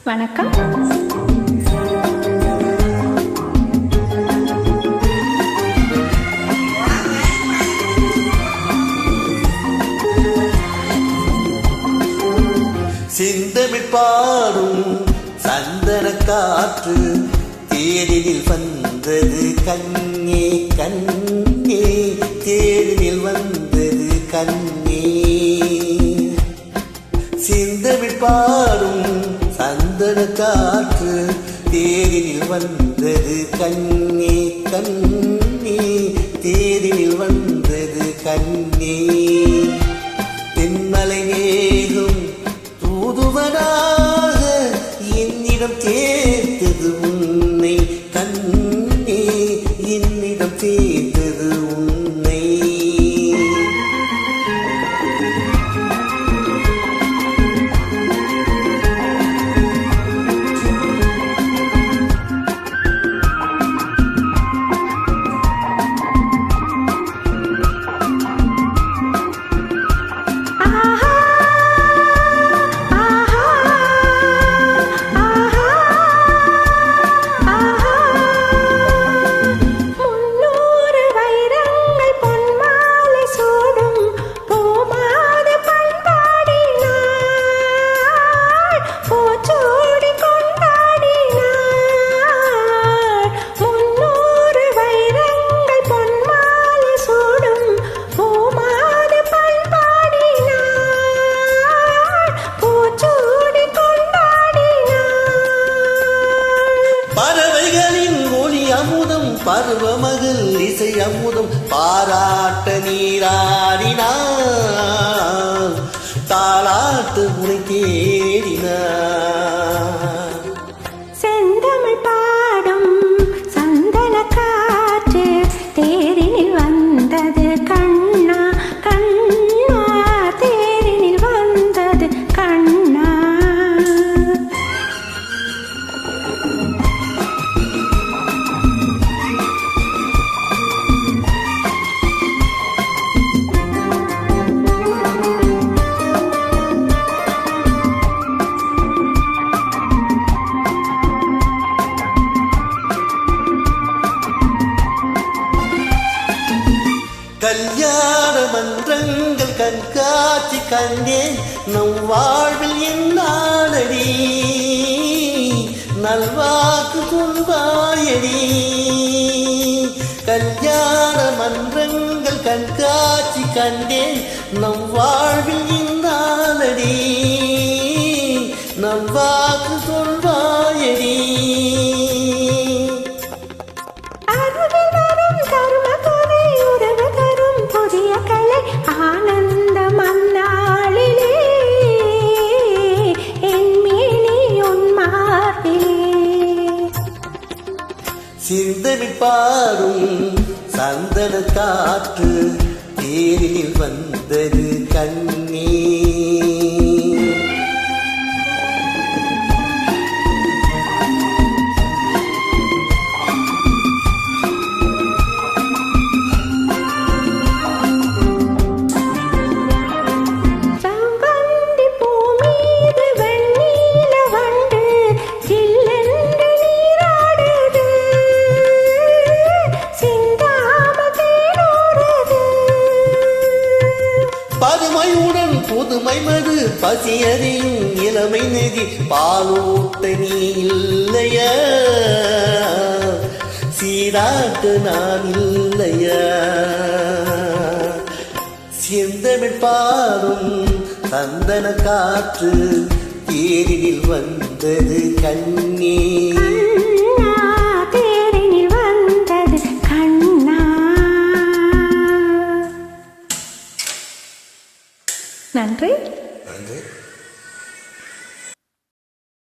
வணக்கம். சிந்தமிழ் பாடும் சந்தன காற்று தேரினில் வந்தது கண்ணே கண்ணே, தேரினில் வந்தது கண்ணே. சிந்தமிழ் பாடும் சந்தன காற்று தேரினில் வந்தது கண்ணே கண்ணே, தேரினில் வந்தது கண்ணே. தென்மலை மேகும் தூதுவனாக என்னிடம் சேர்த்தது உன்னை கண்ணே, என்னிடம் சேர்த்தது உன்னை. பருவமகள் இசை அமுதம் பாராட்ட நீராடினார், தாளாட்டு முனை தேடினார். செந்தமிழ் பாடும் சந்தன காற்று தேரினில் வந்தது கண்ணா கண்ணா, தேரினில் வந்தது கண்ணா. கல்யாண மன்றங்கள் கண்காட்சி கண்டேன் நம் வாழ்வில் என்னானடி, நல்வாக்கு சொல்வாயடி. கல்யாண மன்றங்கள் கண்காட்சி கண்டேன் நம் வாழ்வில் என்னானடி, நல்வாக்கு சொல்வாயடி. ஆனந்த மன்னாளிலே என் மேனி உன் மார்பிலே. சிந்தமிழ் பாடும் சந்தன காற்று தேரில் வந்தது கண்ணே. பதுமையுடன் புதுமை மது பசியறியும் இளமை நெறி பாலூட்ட நீ இல்லையா, சீராட்டு நான் இல்லையா. செந்தமிழ் பாடும் சந்தன காற்று தேரினில் வந்தது கண்ணே. தேரினில் வந்தது கண்ணா. நன்றி.